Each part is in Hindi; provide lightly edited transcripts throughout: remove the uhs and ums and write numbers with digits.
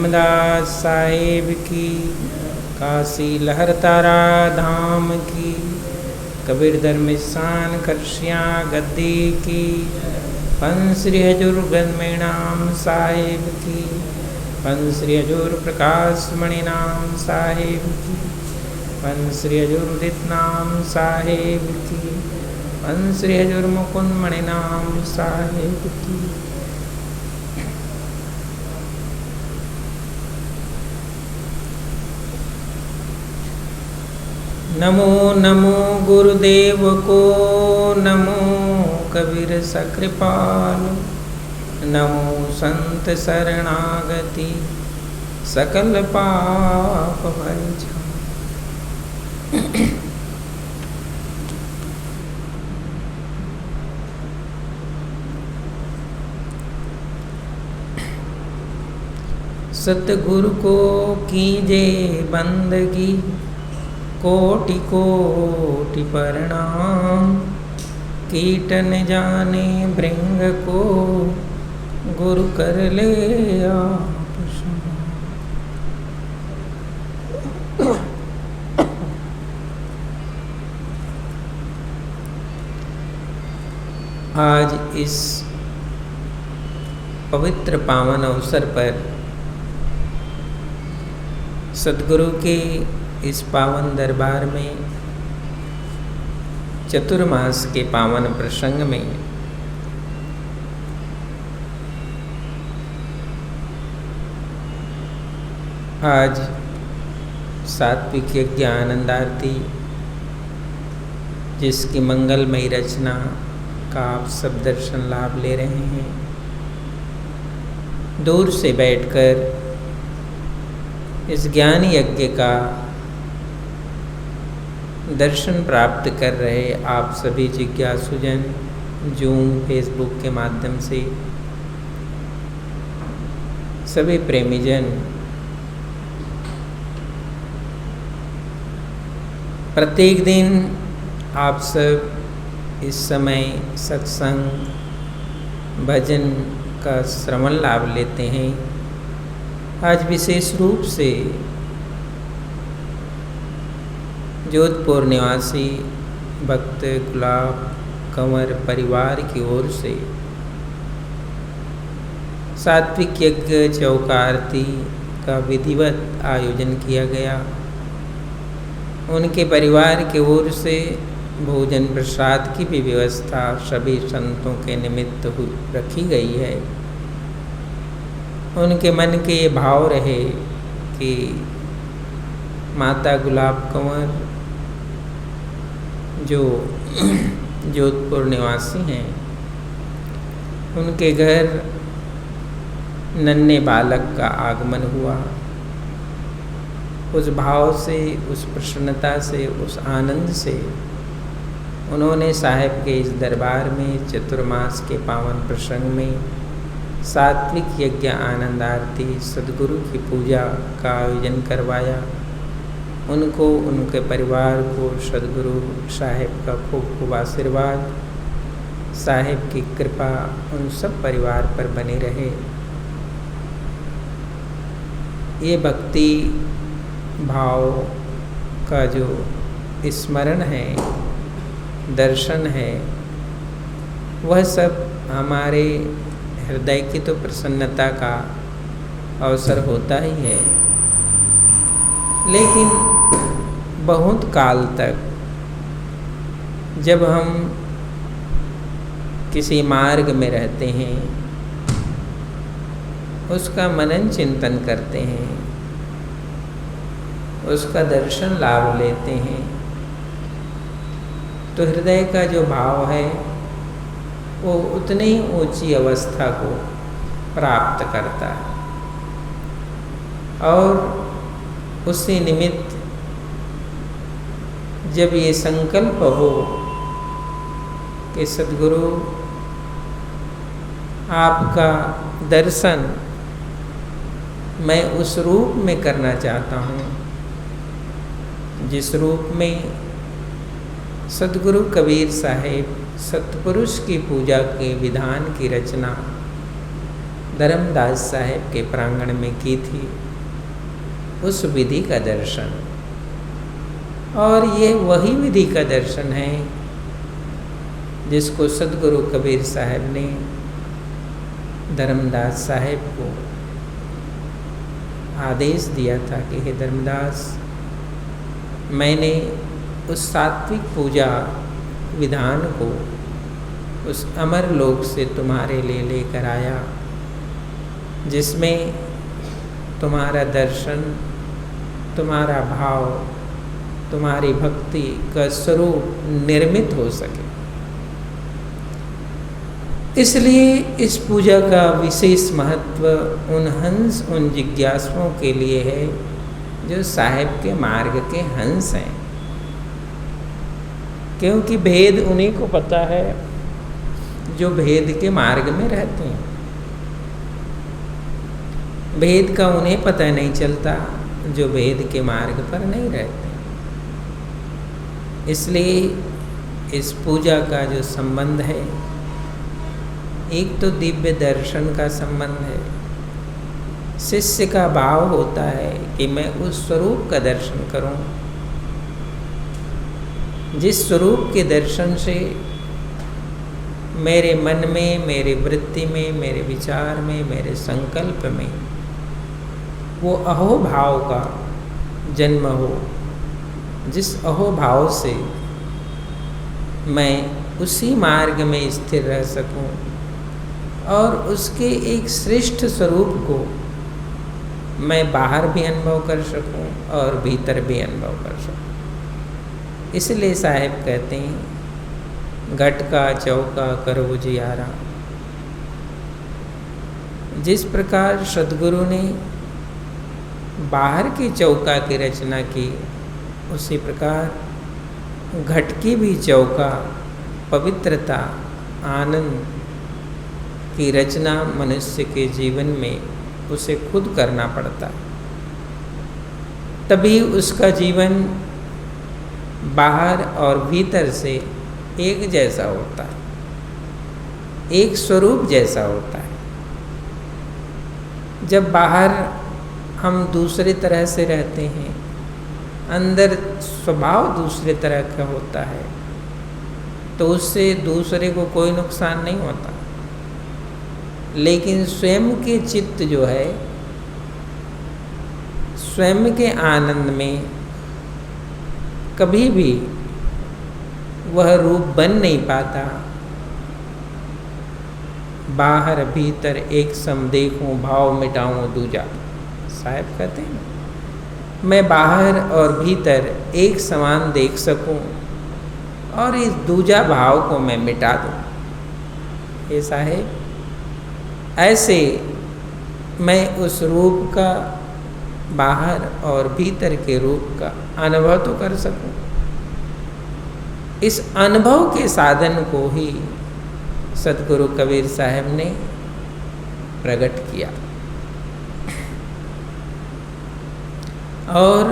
रामदास साहेब की, काशी लहर तारा धाम की, कबीर धर्मिसान करशियाँ गद्दी की, पंच श्री हजूर गजमेणाम साहेब की, पंच श्री हजूर प्रकाश मणि नाम साहेब की, पंच श्री हजूर उदित नाम साहेब की, पंच श्री हजूर मुकुंद मणि नाम साहेब की। नमो नमो गुरुदेव को, नमो कबीर सकृपाल, नमो संत शरणागति सकल पाप भंजन। सतगुरु को कीजे बंदगी, कोटि कोटि प्रणाम, कीटन जाने भृंग को, गुरु कर ले आप समान। आज इस पवित्र पावन अवसर पर सद्गुरु के इस पावन दरबार में चतुर्मास के पावन प्रसंग में आज सात्विक यज्ञ आनंद आरती, जिसकी मंगलमयी रचना का आप सब दर्शन लाभ ले रहे हैं। दूर से बैठकर इस ज्ञान यज्ञ का दर्शन प्राप्त कर रहे आप सभी जिज्ञासुजन जूम फेसबुक के माध्यम से, सभी प्रेमीजन, प्रत्येक दिन आप सब इस समय सत्संग भजन का श्रवण लाभ लेते हैं। आज विशेष रूप से जोधपुर निवासी भक्त गुलाब कंवर परिवार की ओर से सात्विक यज्ञ चौका आरती का विधिवत आयोजन किया गया। उनके परिवार की ओर से भोजन प्रसाद की भी व्यवस्था सभी संतों के निमित्त रखी गई है। उनके मन के ये भाव रहे कि माता गुलाब कंवर जो जोधपुर निवासी हैं, उनके घर नन्हे बालक का आगमन हुआ। उस भाव से, उस प्रसन्नता से, उस आनंद से उन्होंने साहेब के इस दरबार में चतुर्मास के पावन प्रसंग में सात्विक यज्ञ आनंद आरती सद्गुरु की पूजा का आयोजन करवाया। उनको, उनके परिवार को सद्गुरु साहेब का खूब खूब आशीर्वाद, साहेब की कृपा उन सब परिवार पर बनी रहे। ये भक्ति भाव का जो स्मरण है, दर्शन है, वह सब हमारे हृदय की तो प्रसन्नता का अवसर होता ही है, लेकिन बहुत काल तक जब हम किसी मार्ग में रहते हैं, उसका मनन चिंतन करते हैं, उसका दर्शन लाभ लेते हैं, तो हृदय का जो भाव है वो उतनी ही ऊंची अवस्था को प्राप्त करता है। और उसी निमित्त जब ये संकल्प हो कि सद्गुरु आपका दर्शन मैं उस रूप में करना चाहता हूँ जिस रूप में सद्गुरु कबीर साहेब सतपुरुष की पूजा के विधान की रचना धर्मदास साहेब के प्रांगण में की थी, उस विधि का दर्शन। और ये वही विधि का दर्शन है जिसको सदगुरु कबीर साहब ने धर्मदास साहेब को आदेश दिया था कि हे धर्मदास, मैंने उस सात्विक पूजा विधान को उस अमर लोक से तुम्हारे लिए लेकर आया, जिसमें तुम्हारा दर्शन, तुम्हारा भाव, तुम्हारी भक्ति का स्वरूप निर्मित हो सके। इसलिए इस पूजा का विशेष महत्व उन हंस, उन जिज्ञासुओं के लिए है जो साहेब के मार्ग के हंस हैं, क्योंकि भेद उन्हीं को पता है जो भेद के मार्ग में रहते हैं। भेद का उन्हें पता नहीं चलता जो भेद के मार्ग पर नहीं रहते। इसलिए इस पूजा का जो संबंध है, एक तो दिव्य दर्शन का संबंध है। शिष्य का भाव होता है कि मैं उस स्वरूप का दर्शन करूं जिस स्वरूप के दर्शन से मेरे मन में, मेरे वृत्ति में, मेरे विचार में, मेरे संकल्प में वो अहोभाव का जन्म हो, जिस अहोभाव से मैं उसी मार्ग में स्थिर रह सकूं और उसके एक श्रेष्ठ स्वरूप को मैं बाहर भी अनुभव कर सकूं और भीतर भी अनुभव कर सकूं। इसलिए साहेब कहते हैं, घट का चौका करो जियारा। जिस प्रकार सद्गुरु ने बाहर की चौका की रचना की, उसी प्रकार घट की भी चौका, पवित्रता, आनंद की रचना मनुष्य के जीवन में उसे खुद करना पड़ता है। तभी उसका जीवन बाहर और भीतर से एक जैसा होता है, एक स्वरूप जैसा होता है। जब बाहर हम दूसरे तरह से रहते हैं, अंदर स्वभाव दूसरे तरह का होता है, तो उससे दूसरे को कोई नुकसान नहीं होता। लेकिन स्वयं के चित्त जो है, स्वयं के आनंद में कभी भी वह रूप बन नहीं पाता। बाहर भीतर एक सम देखूं, भाव मिटाऊं दूजा। साहब कहते हैं, मैं बाहर और भीतर एक समान देख सकूं और इस दूजा भाव को मैं मिटा दूं। ये साहेब, ऐसे मैं उस रूप का, बाहर और भीतर के रूप का अनुभव तो कर सकूं। इस अनुभव के साधन को ही सदगुरु कबीर साहब ने प्रकट किया। और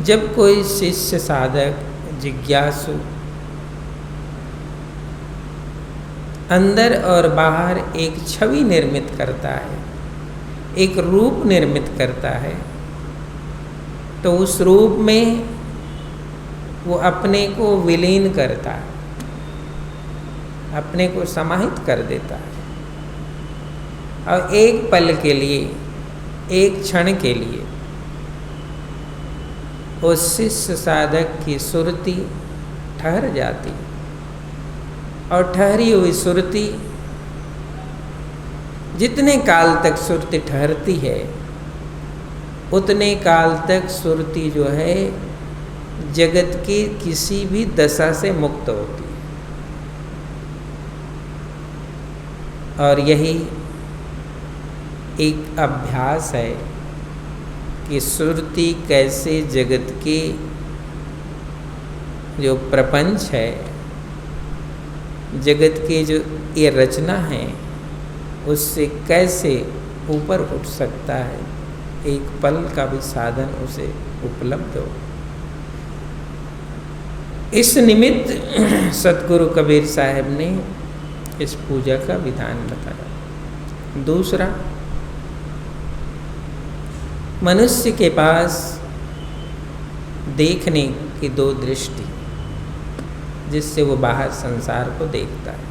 जब कोई शिष्य, साधक, जिज्ञासु अंदर और बाहर एक छवि निर्मित करता है, एक रूप निर्मित करता है, तो उस रूप में वो अपने को विलीन करता है, अपने को समाहित कर देता है। और एक पल के लिए, एक क्षण के लिए उस शिष्य साधक की सुरति ठहर जाती है। और ठहरी हुई सुरति, जितने काल तक सुरति ठहरती है, उतने काल तक सुरति जो है जगत की किसी भी दशा से मुक्त होती है। और यही एक अभ्यास है कि सुरति कैसे जगत की जो प्रपंच है, जगत की जो ये रचना है, उससे कैसे ऊपर उठ सकता है, एक पल का भी साधन उसे उपलब्ध हो। इस निमित्त सतगुरु कबीर साहब ने इस पूजा का विधान बताया। दूसरा, मनुष्य के पास देखने की दो दृष्टि, जिससे वो बाहर संसार को देखता है।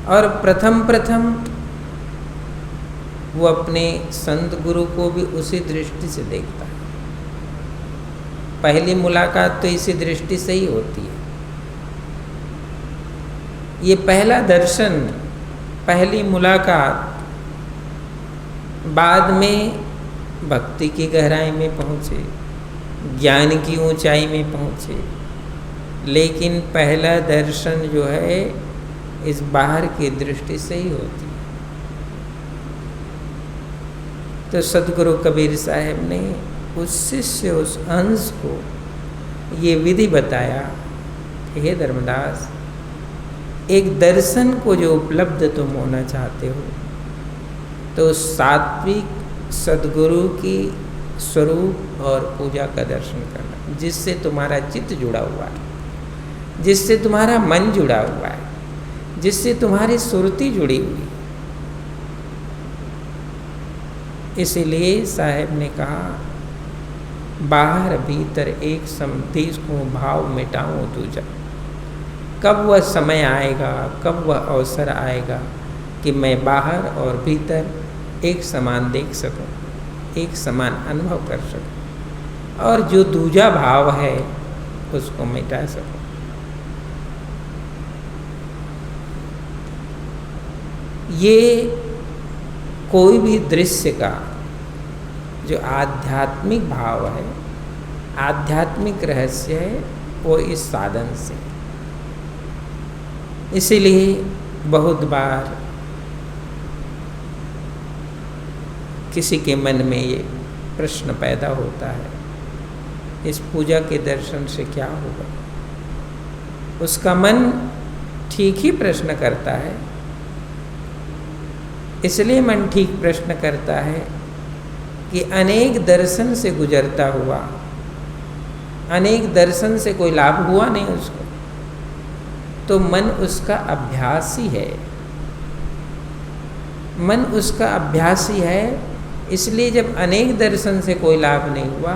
और प्रथम वो अपने संत गुरु को भी उसी दृष्टि से देखता है। पहली मुलाकात तो इसी दृष्टि से ही होती है। ये पहला दर्शन, पहली मुलाकात बाद में भक्ति की गहराई में पहुँचे, ज्ञान की ऊंचाई में पहुँचे, लेकिन पहला दर्शन जो है इस बाहर की दृष्टि से ही होती है। तो सदगुरु कबीर साहब ने उस शिष्य, उस अंश को ये विधि बताया कि हे धर्मदास, एक दर्शन को जो उपलब्ध तुम होना चाहते हो तो सात्विक सदगुरु की स्वरूप और पूजा का दर्शन करना, जिससे तुम्हारा चित्त जुड़ा हुआ है, जिससे तुम्हारा मन जुड़ा हुआ है, जिससे तुम्हारी सुरती जुड़ी हुई है। इसीलिए साहब ने कहा, बाहर भीतर एक समधि को भाव मिटाऊं दूजा। कब वह समय आएगा, कब वह अवसर आएगा कि मैं बाहर और भीतर एक समान देख सकूं, एक समान अनुभव कर सकूं, और जो दूजा भाव है उसको मिटा सकूं। ये कोई भी दृश्य का जो आध्यात्मिक भाव है, आध्यात्मिक रहस्य है, वो इस साधन से। इसीलिए बहुत बार किसी के मन में ये प्रश्न पैदा होता है, इस पूजा के दर्शन से क्या होगा। उसका मन ठीक ही प्रश्न करता है। इसलिए मन ठीक प्रश्न करता है कि अनेक दर्शन से गुजरता हुआ, अनेक दर्शन से कोई लाभ हुआ नहीं उसको, तो मन उसका अभ्यासी है। मन उसका अभ्यासी है, इसलिए जब अनेक दर्शन से कोई लाभ नहीं हुआ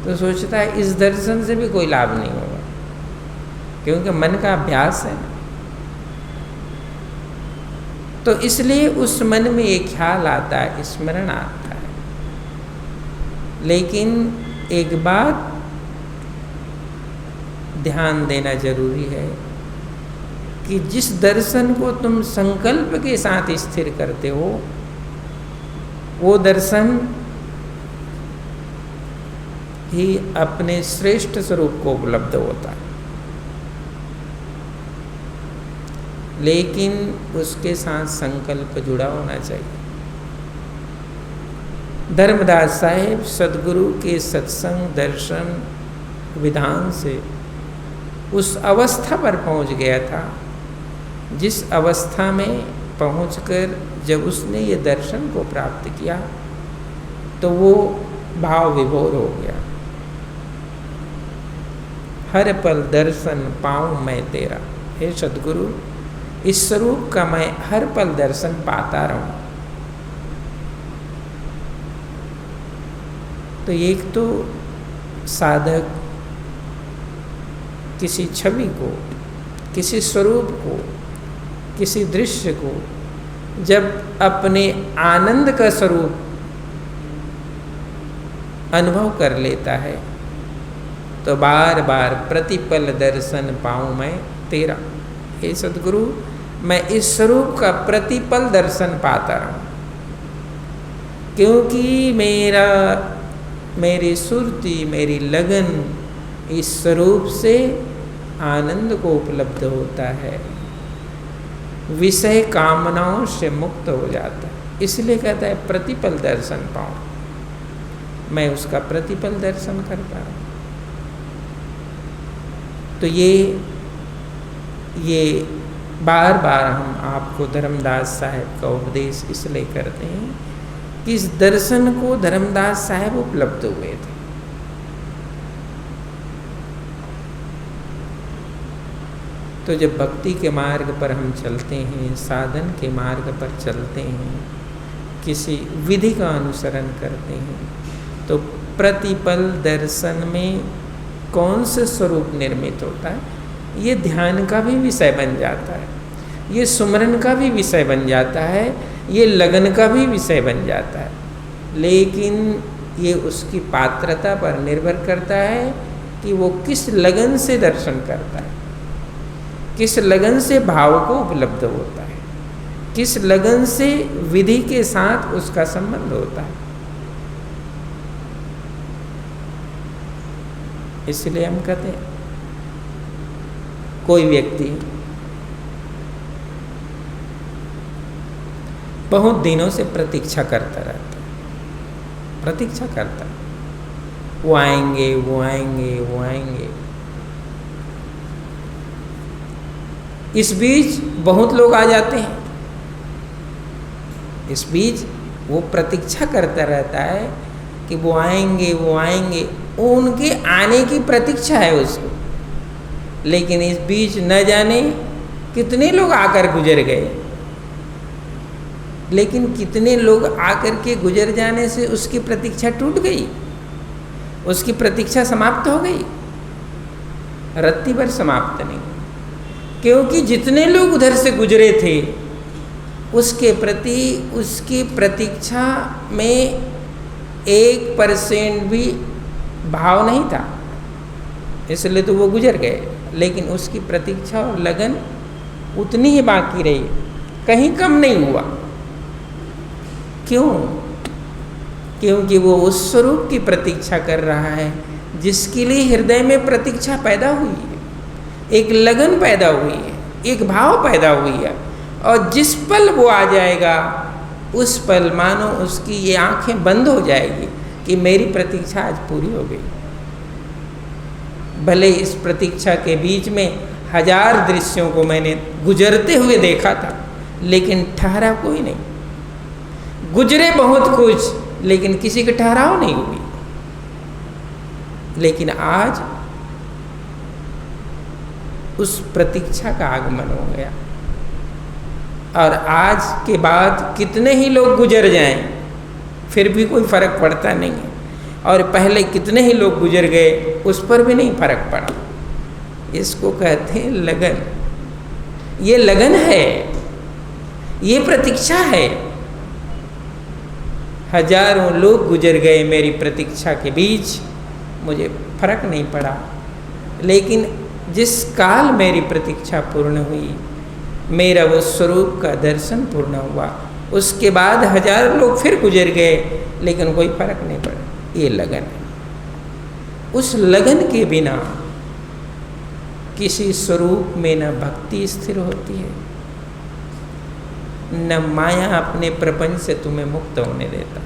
तो सोचता है इस दर्शन से भी कोई लाभ नहीं होगा, क्योंकि मन का अभ्यास है। तो इसलिए उस मन में एक ख्याल आता है, स्मरण आता है। लेकिन एक बात ध्यान देना जरूरी है कि जिस दर्शन को तुम संकल्प के साथ स्थिर करते हो, वो दर्शन ही अपने श्रेष्ठ स्वरूप को उपलब्ध होता है। लेकिन उसके साथ संकल्प जुड़ा होना चाहिए। धर्मदास साहेब सदगुरु के सत्संग दर्शन विधान से उस अवस्था पर पहुंच गया था, जिस अवस्था में पहुंचकर जब उसने ये दर्शन को प्राप्त किया तो वो भाव विभोर हो गया। हर पल दर्शन पाऊं मैं तेरा, हे सदगुरु, इस स्वरूप का मैं हर पल दर्शन पाता रहूं। तो एक तो साधक किसी छवि को, किसी स्वरूप को, किसी दृश्य को जब अपने आनंद का स्वरूप अनुभव कर लेता है तो बार बार प्रतिपल दर्शन पाऊं मैं तेरा, हे सदगुरु, मैं इस स्वरूप का प्रतिपल दर्शन पाता रहूं, क्योंकि मेरी सुरती, मेरी लगन इस स्वरूप से आनंद को उपलब्ध होता है, विषय कामनाओं से मुक्त हो जाता है। इसलिए कहता है प्रतिपल दर्शन पाऊं, मैं उसका प्रतिपल दर्शन करता हूं। तो ये बार बार हम आपको धर्मदास साहब का उपदेश इसलिए करते हैं कि इस दर्शन को धर्मदास साहब उपलब्ध हुए थे। तो जब भक्ति के मार्ग पर हम चलते हैं, साधन के मार्ग पर चलते हैं, किसी विधि का अनुसरण करते हैं, तो प्रतिपल दर्शन में कौन से स्वरूप निर्मित होता है, ये ध्यान का भी विषय बन जाता है, ये सुमरन का भी विषय बन जाता है, ये लगन का भी विषय बन जाता है। लेकिन ये उसकी पात्रता पर निर्भर करता है कि वो किस लगन से दर्शन करता है, किस लगन से भाव को उपलब्ध होता है, किस लगन से विधि के साथ उसका संबंध होता है। इसलिए हम कहते हैं कोई व्यक्ति बहुत दिनों से प्रतीक्षा करता रहता है, प्रतीक्षा करता है, वो आएंगे, वो आएंगे, वो आएंगे। इस बीच बहुत लोग आ जाते हैं, इस बीच वो प्रतीक्षा करता रहता है कि वो आएंगे, वो आएंगे, उनके आने की प्रतीक्षा है उसको। लेकिन इस बीच न जाने कितने लोग आकर गुजर गए, लेकिन कितने लोग आकर के गुजर जाने से उसकी प्रतीक्षा टूट गई, उसकी प्रतीक्षा समाप्त हो गई, रत्ती भर समाप्त नहीं। क्योंकि जितने लोग उधर से गुजरे थे उसके प्रति उसकी प्रतीक्षा में 1% भी भाव नहीं था, इसलिए तो वो गुजर गए। लेकिन उसकी प्रतीक्षा और लगन उतनी ही बाकी रही, कहीं कम नहीं हुआ। क्यों? क्योंकि वो उस स्वरूप की प्रतीक्षा कर रहा है जिसके लिए हृदय में प्रतीक्षा पैदा हुई है, एक लगन पैदा हुई है, एक भाव पैदा हुई है। और जिस पल वो आ जाएगा उस पल मानो उसकी ये आंखें बंद हो जाएगी कि मेरी प्रतीक्षा आज पूरी हो गई। भले इस प्रतीक्षा के बीच में 1000 दृश्यों को मैंने गुजरते हुए देखा था, लेकिन ठहरा कोई नहीं। गुजरे बहुत कुछ, लेकिन किसी के ठहराव नहीं हुई। लेकिन आज उस प्रतीक्षा का आगमन हो गया, और आज के बाद कितने ही लोग गुजर जाएं फिर भी कोई फर्क पड़ता नहीं है, और पहले कितने ही लोग गुजर गए उस पर भी नहीं फर्क पड़ा। इसको कहते हैं लगन। ये लगन है, ये प्रतीक्षा है। हजारों लोग गुजर गए मेरी प्रतीक्षा के बीच, मुझे फर्क नहीं पड़ा। लेकिन जिस काल मेरी प्रतीक्षा पूर्ण हुई, मेरा वो स्वरूप का दर्शन पूर्ण हुआ, उसके बाद 1000 लोग फिर गुजर गए, लेकिन कोई फर्क नहीं पड़ा। ये लगन है। उस लगन के बिना किसी स्वरूप में न भक्ति स्थिर होती है, न माया अपने प्रपंच से तुम्हें मुक्त होने देता।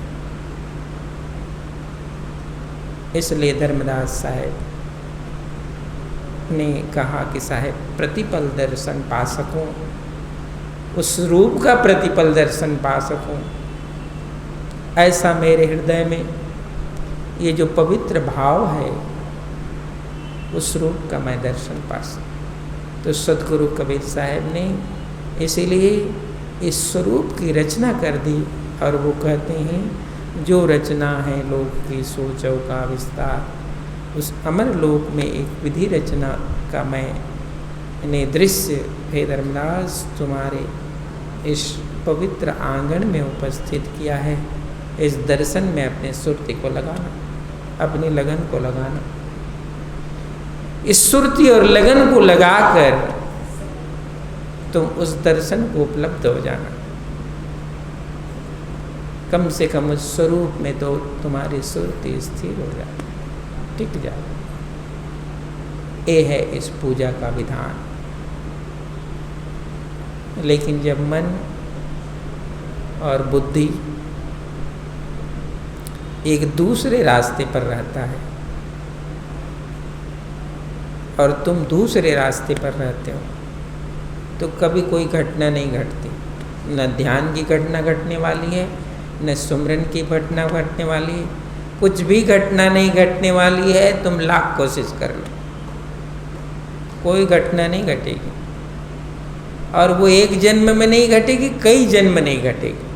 इसलिए धर्मदास साहेब ने कहा कि साहेब प्रतिपल दर्शन पा सकूं, उस रूप का प्रतिपल दर्शन पा सकूं, ऐसा मेरे हृदय में ये जो पवित्र भाव है उस रूप का मैं दर्शन पा सकूं। तो सदगुरु कबीर साहब ने इसीलिए इस स्वरूप की रचना कर दी, और वो कहते हैं जो रचना है लोक की सोचों का विस्तार, उस अमर लोक में एक विधि रचना का मैंने दृश्य हे धर्मदास तुम्हारे इस पवित्र आंगन में उपस्थित किया है। इस दर्शन में अपने सुरती को लगाना, अपनी लगन को लगाना। इस सुरती और लगन को लगाकर तुम उस दर्शन को उपलब्ध हो जाना। कम से कम उस स्वरूप में तो तुम्हारी सुरती स्थिर हो जाए, टिक जाए। ये है इस पूजा का विधान। लेकिन जब मन और बुद्धि एक दूसरे रास्ते पर रहता है और तुम दूसरे रास्ते पर रहते हो, तो कभी कोई घटना नहीं घटती। न ध्यान की घटना घटने वाली है, न सुमरन की घटना घटने वाली है, कुछ भी घटना नहीं घटने वाली है। तुम लाख कोशिश कर लो, कोई घटना नहीं घटेगी। और वो एक जन्म में नहीं घटेगी, कई जन्म नहीं घटेगी।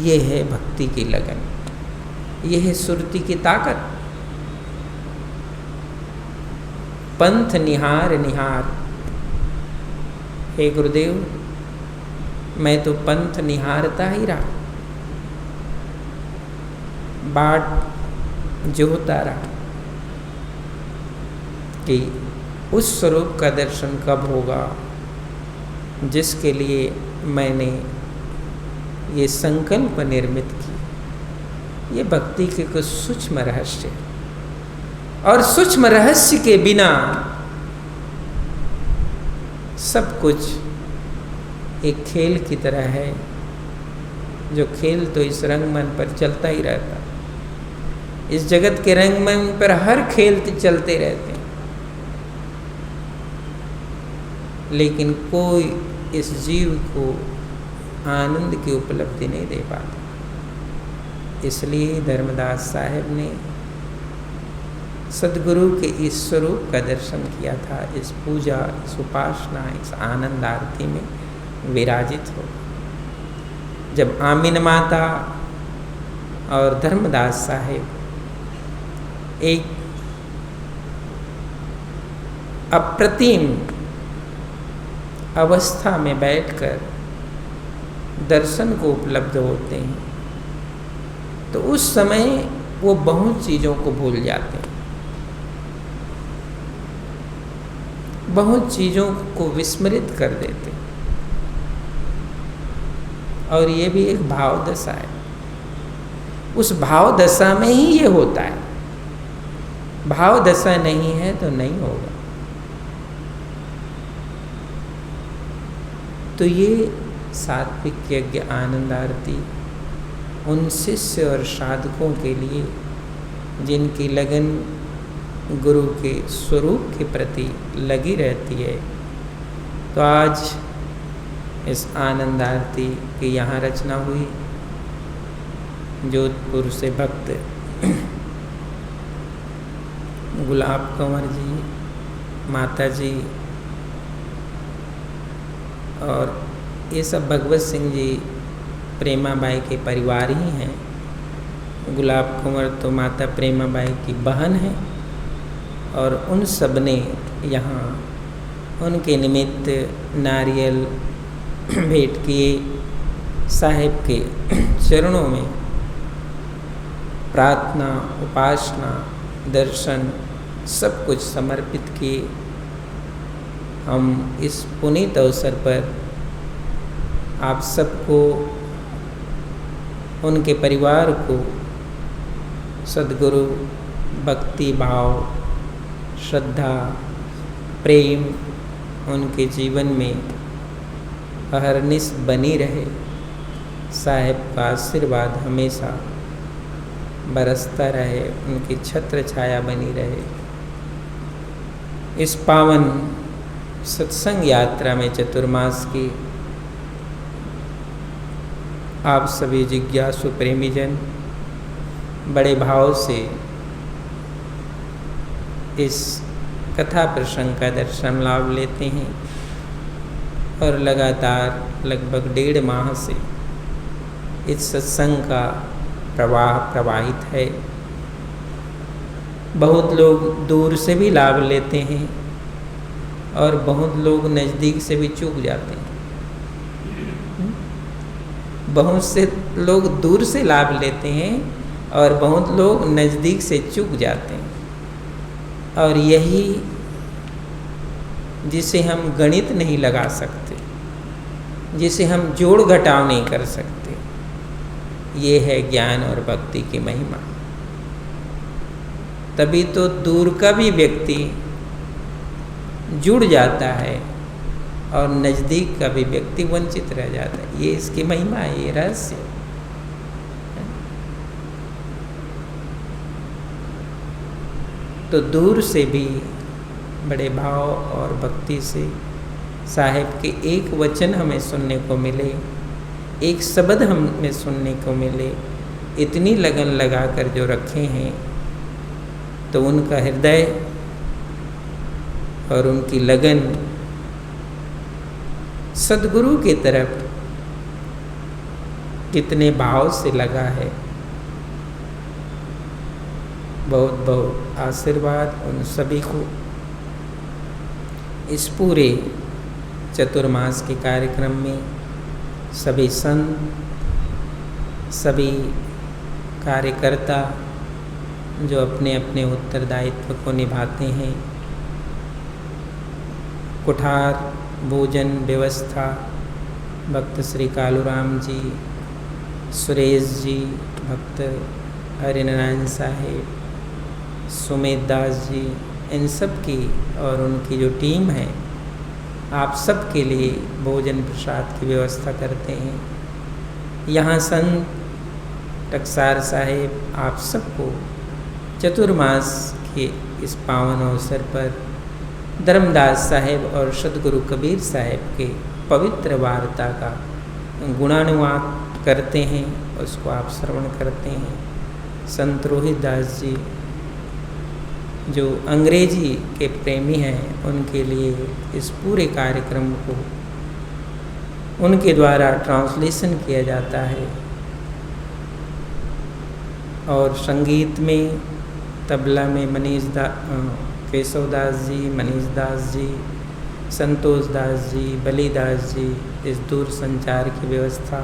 ये है भक्ति की लगन, ये है सुरती की ताकत। पंथ निहार निहार, हे गुरुदेव मैं तो पंथ निहारता ही रहा, बाट जोहता रहा कि उस स्वरूप का दर्शन कब होगा जिसके लिए मैंने ये संकल्प निर्मित की। ये भक्ति के कुछ सूक्ष्म रहस्य, और सूक्ष्म रहस्य के बिना सब कुछ एक खेल की तरह है, जो खेल तो इस रंगमंच पर चलता ही रहता। इस जगत के रंगमंच पर हर खेल चलते रहते हैं, लेकिन कोई इस जीव को आनंद की उपलब्धि नहीं दे पाता। इसलिए धर्मदास साहब ने सदगुरु के इस स्वरूप का दर्शन किया था, इस पूजा, इस उपासना, इस आनंद आरती में विराजित हो। जब आमीन माता और धर्मदास साहेब एक अप्रतिम अवस्था में बैठकर दर्शन को उपलब्ध होते हैं, तो उस समय वो बहुत चीज़ों को भूल जाते हैं, बहुत चीज़ों को विस्मृत कर देते हैं। और ये भी एक भाव दशा है, उस भाव दशा में ही ये होता है। भाव दशा नहीं है तो नहीं होगा। तो ये सात्विक यज्ञ आनंद आरती उन शिष्य और साधकों के लिए जिनकी लगन गुरु के स्वरूप के प्रति लगी रहती है। तो आज इस आनंद आरती की यहाँ रचना हुई। जोधपुर से भक्त गुलाब कंवर जी, माता जी और ये सब भगवत सिंह जी प्रेमाबाई के परिवार ही हैं। गुलाब कंवर तो माता प्रेमाबाई की बहन है, और उन सब ने यहाँ उनके निमित्त नारियल भेंट किए, साहिब के चरणों में प्रार्थना, उपासना, दर्शन सब कुछ समर्पित किए। हम इस पुनीत अवसर पर आप सबको, उनके परिवार को सद्गुरु भक्ति भाव, श्रद्धा, प्रेम उनके जीवन में अहरनिश बनी रहे, साहिब का आशीर्वाद हमेशा बरसता रहे, उनकी छत्र छाया बनी रहे। इस पावन सत्संग यात्रा में चतुर्मास की आप सभी जिज्ञासु प्रेमी जन बड़े भाव से इस कथा प्रसंग का दर्शन लाभ लेते हैं, और लगातार लगभग 1.5 माह से इस सत्संग का प्रवाह प्रवाहित है। बहुत लोग दूर से भी लाभ लेते हैं, और बहुत लोग नज़दीक से भी चूक जाते हैं। बहुत से लोग दूर से लाभ लेते हैं, और बहुत लोग नज़दीक से चूक जाते हैं। और यही जिसे हम गणित नहीं लगा सकते, जिसे हम जोड़ घटाव नहीं कर सकते, ये है ज्ञान और भक्ति की महिमा। तभी तो दूर का भी व्यक्ति जुड़ जाता है, और नज़दीक का भी व्यक्ति वंचित रह जाता है। ये इसकी महिमा है, ये रहस्य। तो दूर से भी बड़े भाव और भक्ति से साहिब के एक वचन हमें सुनने को मिले, एक शब्द हमें सुनने को मिले, इतनी लगन लगाकर जो रखे हैं, तो उनका हृदय और उनकी लगन सद्गुरु की तरफ कितने भाव से लगा है। बहुत बहुत आशीर्वाद उन सभी को। इस पूरे चतुर्मास के कार्यक्रम में सभी संत, सभी कार्यकर्ता जो अपने अपने उत्तरदायित्व को निभाते हैं, कुठार भोजन व्यवस्था भक्त श्री कालूराम जी, सुरेश जी, भक्त हरिनारायण साहेब, सुमेध दास जी, इन सब की और उनकी जो टीम है, आप सब के लिए भोजन प्रसाद की व्यवस्था करते हैं। यहाँ संत टकसार साहेब आप सबको चतुर्मास के इस पावन अवसर पर धर्मदास साहेब और सद्गुरु कबीर साहेब के पवित्र वार्ता का गुणानुवाद करते हैं, उसको आप श्रवण करते हैं। संत रोहित दास जी जो अंग्रेजी के प्रेमी हैं, उनके लिए इस पूरे कार्यक्रम को उनके द्वारा ट्रांसलेशन किया जाता है। और संगीत में तबला में केशव दास जी, मनीष दास जी, संतोष दास जी, बली दास जी, इस दूर संचार की व्यवस्था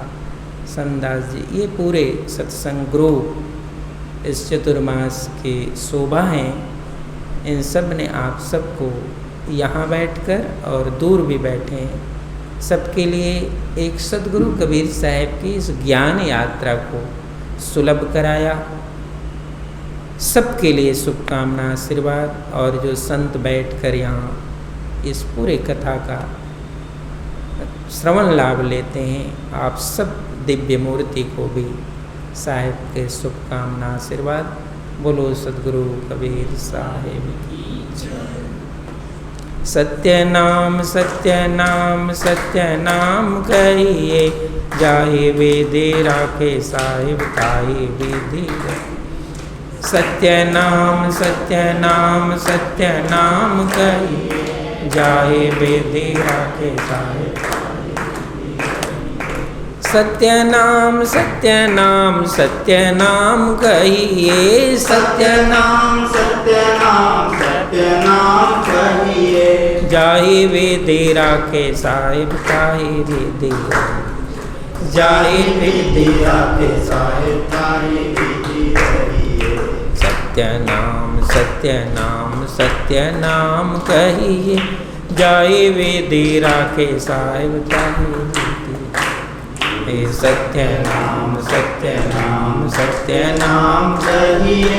संत दास जी, ये पूरे सत्संग ग्रुप इस चतुर्मास के शोभा हैं। इन सब ने आप सबको यहाँ बैठकर और दूर भी बैठे हैं, सबके लिए एक सद्गुरु कबीर साहब की इस ज्ञान यात्रा को सुलभ कराया। सबके लिए शुभकामना आशीर्वाद। और जो संत बैठकर यहाँ इस पूरे कथा का श्रवण लाभ लेते हैं, आप सब दिव्य मूर्ति को भी साहेब के शुभकामना आशीर्वाद। बोलो सद्गुरु कबीर साहेब की जय। सत्य नाम सत्य नाम कहिए, जाहे वेदे राखे साहिब ताहि विधि। सत्य नाम कहिए, जाहे वेदे राखे साहिब। सत्य नाम कहिए, सत्य नाम कहिए, जाहि वेदे राखे साहिब ताहि विधि। जाहि वेदे राखे साहिब ताहि विधि। सत्य नाम कहिए, जाहि वेदे राखे साहिब ताहि विधि। सत्य नाम कहिए,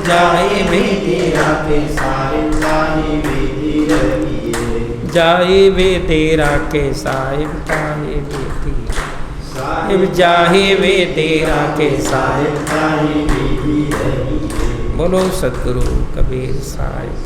जाहि वेदे राखे साहिब ताहि विधि। जाहि वेदे राखे साहिब ताहि विधि। जाहि वेदे राखे साहिब ताहि विधि। बोलो सद्गुरु कबीर साहिब।